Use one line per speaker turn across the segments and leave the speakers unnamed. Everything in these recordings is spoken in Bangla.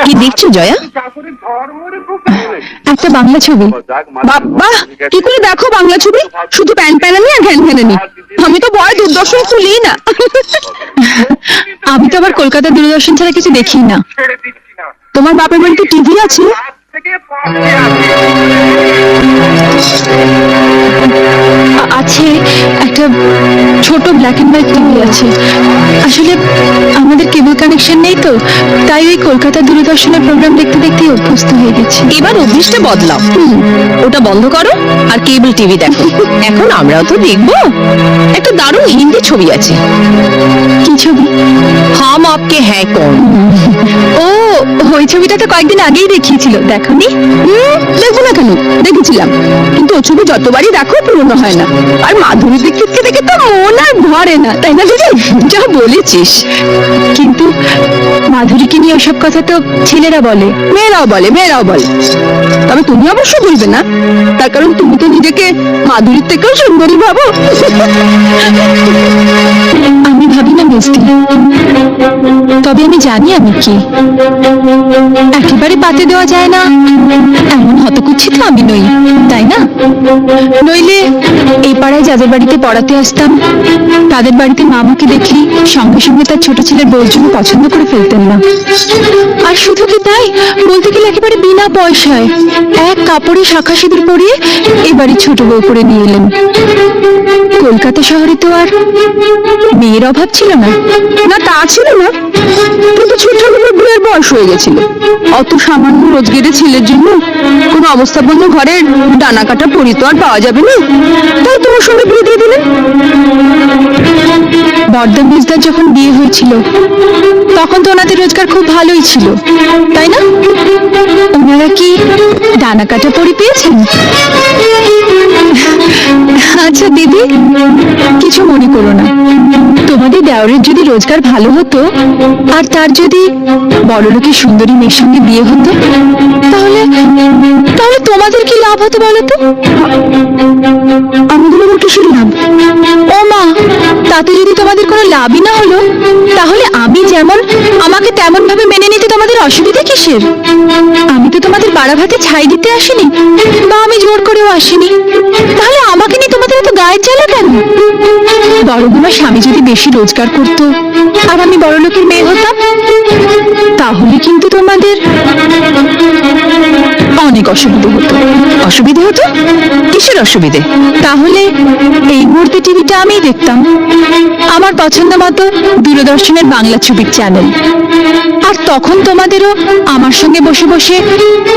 কি দেখছো জয়া? একটা বাংলা ছবি। বাবা, কি করে দেখো বাংলা ছবি? শুধু প্যান প্যানানি আর ঘ্যান ঘ্যানানি। আমি তো বড় দূরদর্শন খুলি না। আমি তো আবার কলকাতা দূরদর্শন ছাড়া কিছু দেখি না। তোমার বাপের বাড়িতে টিভি আছে? আছে, একটা ছোট ব্ল্যাক এন্ড হোয়াইট টিভি আছে। আসলে আমাদের কেবল কানেকশন নেই তো, তাই ওই কলকাতা দূরদর্শনের প্রোগ্রাম দেখতে দেখতে অভ্যস্ত হয়ে গেছি।
এবার অভ্যেসটা বদলাও, ওটা বন্ধ করো আর কেবল টিভি দেখো। এখন আমরাও তো দেখবো। একটা দারুণ হিন্দি ছবি আছে।
কি ছবি?
হাম আপকে হ্যাঁ কৌন।
ও, ওই ছবিটা তো কয়েকদিন আগেই দেখিয়েছিল, দেখোনি? দেখবো না কেন, দেখেছিলাম। কিন্তু ও ছবি যতবারই দেখো পুরনো হয় না। আর মাধুরী দীক্ষিতকে দেখে তো মন আর ভরে না, তাই না দিদি?
যা বলেছিস।
কিন্তু মাধুরীকে নিয়ে ওসব কথা তো ছেলেরা বলে, মেয়েরাও বলে। তবে তুমি অবশ্য বলবে না, তার কারণ তুমি তো নিজেকে মাধুরীর থেকেও সুন্দরী ভাবো। আমি ভাবি না মিষ্টি, তবে আমি জানি আমি কি। একেবারে পাতে দেওয়া যায় না এমন হতকুচ্ছিত আমি নই, তাই না? নইলে এই পাড়ায় যাদের বাড়িতে পড়াতে আসতাম, তাদের বাড়িতে মা আমাকে দেখি সঙ্গে সঙ্গে তার ছোট ছেলের বউর জন্য পছন্দ করে ফেলতেন না। আর শুধু কি তাই, বলতে গেলে একেবারে বিনা পয়সায় এক কাপড়ে শাখা সিঁদুর পরিয়ে এবারে ছোট বউ করে নিয়ে এলেন। কলকাতা শহরে তো আর মেয়ের অভাব ছিল না। না, তা ছিল না, কিন্তু ছোট বিয়ের বয়স হয়ে গেছিল। অত সামান্য রোজগারের ছেলের জন্য কোনো অবস্থাপন্ন ঘরের ডানা কাটা পরি তো আর পাওয়া যাবে না, তাই তোমার সঙ্গে বিয়ে দিয়ে দিলেন। বর্দা মির্জার যখন বিয়ে হয়েছিল তখন তো ওনাদের রোজগার খুব ভালোই ছিল, তাই না? ওনারা কি ডানা কাটা পরি পেয়েছেন? আচ্ছা দিদি, কিছু মনে করো না। তোমাদের দেওরের যদি রোজগার ভালো হতো আর তার যদি বড়লোকের সুন্দরী মেয়ের সঙ্গে বিয়ে হতো, তাহলে তাহলে তোমাদের কি লাভ হতো বলো তো? আমাদের আবার কিসের লাভ? ও মা, তাতে যদি তোমাদের কোনো লাভই না হলো, তাহলে আমি যেমন আমাকে তেমন ভাবে মেনে নিতে তোমাদের অসুবিধা কিসের? আমি তো তোমাদের বাড়া ভাতে ছাই দিতে আসিনি, বা আমি জোর করেও আসিনি। তাহলে আমাকে নিয়ে তোমাদের এত গায়ের জ্বালা কেন? বড় তোমার স্বামী যদি বেশি রোজগার করতো আর আমি বড় লোকের মেয়ে হতাম, তাহলে কিন্তু তোমাদের অনেক অসুবিধে হতো।
অসুবিধে হতো? কিসের অসুবিধে?
তাহলে এই মুহূর্তে টিভিটা আমিই দেখতাম, আমার পছন্দ মতো দূরদর্শনের বাংলা ছবির চ্যানেল। আর তখন তোমাদেরও আমার সঙ্গে বসে বসে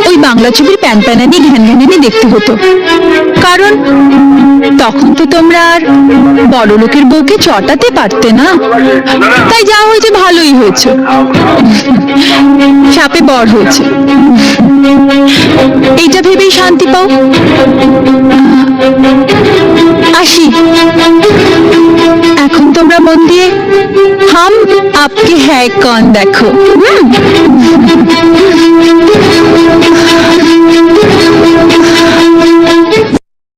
ওই বাংলা ছবির প্যান প্যানানি ঘ্যান ঘ্যানানি দেখতে হতো। কারণ তখন তো তোমরা আর বড় লোকের বউকে চটাতে পারতে না। তাই যা হয়েছে ভালোই হয়েছে, সাপে বর হয়েছে। এইটা ভেবেই শান্তি পাও। আসি, এখন তোমরা মন দিয়ে হাম আপকে হ্যাঁ কন দেখো।